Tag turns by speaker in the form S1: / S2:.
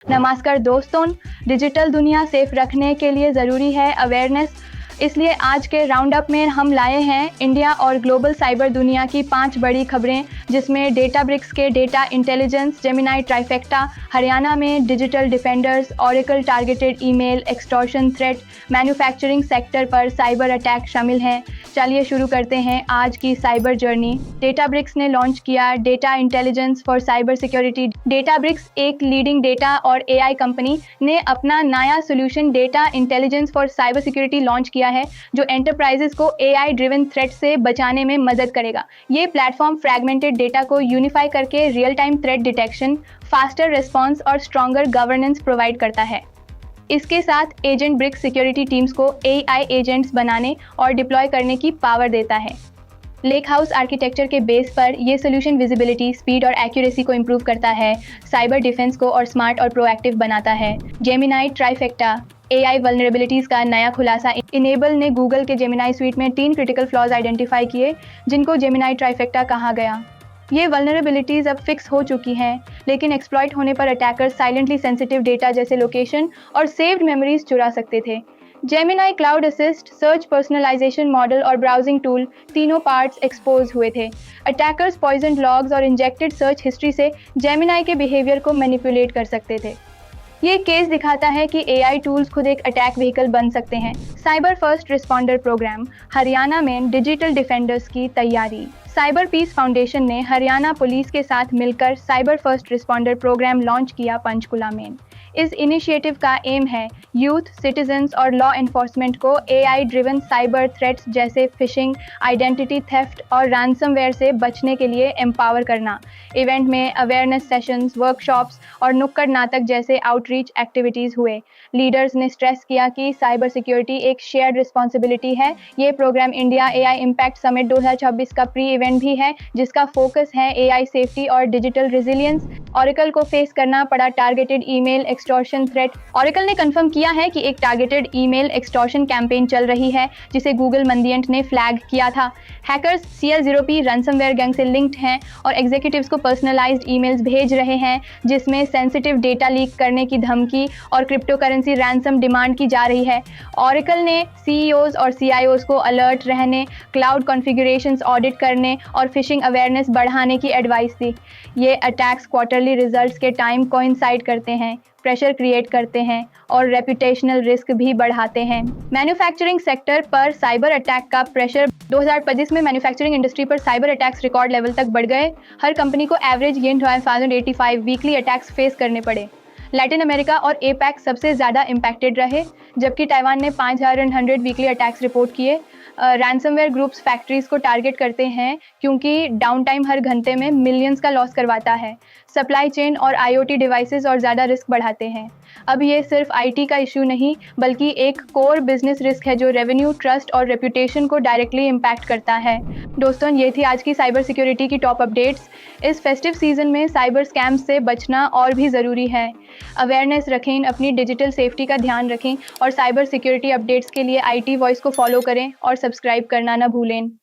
S1: नमस्कार दोस्तों, डिजिटल दुनिया सेफ रखने के लिए ज़रूरी है अवेयरनेस। इसलिए आज के राउंड अप में हम लाए हैं इंडिया और ग्लोबल साइबर दुनिया की 5 बड़ी खबरें, जिसमें डेटाब्रिक्स के data intelligence, Gemini trifecta, Haryana में digital defenders, Oracle targeted email, extortion threat, manufacturing sector पर साइबर अटैक शामिल हैं। चलिए शुरू करते हैं आज की साइबर जर्नी। डेटाब्रिक्स ने लॉन्च किया data intelligence for cyber security. Databricks एक लीडिंग डेटा और एआई कंपनी ने अपना नया solution data intelligence for cyber security launch किया है, जो एंटरप्राइजेस को एआई ड्रिवन थ्रेट से बचाने में मदद करेगा। ये प्लेटफॉर्म फ्रैगमेंटेड डेटा को यूनिफाई करके real time threat detection, faster response और स्ट्रॉन्गर गवर्नेंस प्रोवाइड करता है। इसके साथ एजेंट ब्रिक्स सिक्योरिटी टीम्स को एआई एजेंट्स बनाने और डिप्लॉय करने की पावर देता है। लेक हाउस आर्किटेक्चर के बेस पर यह सोल्यूशन विजिबिलिटी, स्पीड और एक्यूरेसी को इम्प्रूव करता है, साइबर डिफेंस को और स्मार्ट और प्रोएक्टिव बनाता है। जेमिनी ट्राइफेक्टा एआई वल्नरेबिलिटीज़ का नया खुलासा। इनेबल ने गूगल के जेमिनी स्वीट में 3 क्रिटिकल फ्लॉज आइडेंटिफाई किए, जिनको जेमिनी ट्राइफेक्टा कहा गया। ये वल्नरेबिलिटीज़ अब फिक्स हो चुकी हैं, लेकिन एक्सप्लॉइट होने पर अटैकर्स साइलेंटली सेंसिटिव डेटा जैसे लोकेशन और सेव्ड मेमोरीज चुरा सकते थे। Gemini cloud assist, search personalization model और ब्राउजिंग टूल, तीनों पार्ट्स एक्सपोज हुए थे। अटैकर्स पॉइजन लॉग्स और इंजेक्टेड सर्च हिस्ट्री से जेमिनी के बिहेवियर को मैनिपुलेट कर सकते थे। ये केस दिखाता है कि एआई टूल्स खुद एक अटैक व्हीकल बन सकते हैं। Cyber first responder programme, Haryana में डिजिटल डिफेंडर्स की तैयारी। साइबर पीस फाउंडेशन ने हरियाणा पुलिस के साथ मिलकर cyber first responder programme launch किया पंचकुला में। इस इनिशिएटिव का एम है यूथ, सिटीजन्स और लॉ एनफोर्समेंट को एआई ड्रिवन साइबर थ्रेट्स जैसे फिशिंग, आइडेंटिटी थेफ्ट और रैंसमवेयर से बचने के लिए एम्पावर करना। इवेंट में अवेयरनेस सेशंस, वर्कशॉप्स और नुक्कड़ नाटक जैसे आउटरीच एक्टिविटीज़ हुए। लीडर्स ने स्ट्रेस किया कि साइबर सिक्योरिटी एक शेयर्ड रिस्पॉन्सिबिलिटी है। ये programme India AI impact summit 2026 का प्री इवेंट भी है, जिसका फोकस है एआई सेफ्टी और डिजिटल रेजिलियंस। ओरेकल को फेस करना पड़ा targeted email extortion threat. Oracle ने कंफर्म किया है कि एक टारगेटेड ईमेल एक्सटॉर्शन कैंपेन चल रही है, जिसे गूगल मंदियंट ने फ्लैग किया था। हैकर्स CL0P रैंसमवेयर गैंग से लिंक्ड हैं और एग्जीक्यूटिव्स को पर्सनलाइज्ड ईमेल्स भेज रहे हैं, जिसमें सेंसिटिव डेटा लीक करने की धमकी और क्रिप्टो करेंसी रैंसम डिमांड की जा रही है। ओरेकल ने CEOs और CIOs को अलर्ट रहने, क्लाउड कॉन्फ़िगरेशंस ऑडिट करने और फिशिंग अवेयरनेस बढ़ाने की एडवाइस दी। ये अटैक्स क्वार्टरली रिजल्ट्स के टाइम कोइंसाइड करते हैं, प्रेशर क्रिएट करते हैं और रेपुटेशनल रिस्क भी बढ़ाते हैं। मैन्युफैक्चरिंग सेक्टर पर साइबर अटैक का प्रेशर 2025 में मैन्युफैक्चरिंग इंडस्ट्री पर साइबर अटैक्स रिकॉर्ड लेवल तक बढ़ गए। हर कंपनी को एवरेज 1085 वीकली अटैक्स फेस करने पड़े। लैटिन अमेरिका और एपैक सबसे ज़्यादा इम्पैक्टेड रहे, जबकि ताइवान ने 5100 वीकली अटैक्स रिपोर्ट किए। रैंसमवेयर ग्रुप्स फैक्ट्रीज को टारगेट करते हैं, क्योंकि डाउन टाइम हर घंटे में मिलियंस का लॉस करवाता है। सप्लाई चेन और IoT डिवाइसेस और ज़्यादा रिस्क बढ़ाते हैं। अब ये सिर्फ IT का इशू नहीं, बल्कि एक कोर बिजनेस रिस्क है, जो रेवेन्यू, ट्रस्ट और रेपुटेशन को डायरेक्टली इम्पैक्ट करता है। दोस्तों, ये थी आज की साइबर सिक्योरिटी की टॉप अपडेट्स। इस फेस्टिव सीजन में साइबर स्कैम्स से बचना और भी ज़रूरी है। अवेयरनेस रखें, अपनी डिजिटल सेफ्टी का ध्यान रखें और साइबर सिक्योरिटी अपडेट्स के लिए IT वॉइस को फॉलो करें और सब्सक्राइब करना ना भूलें।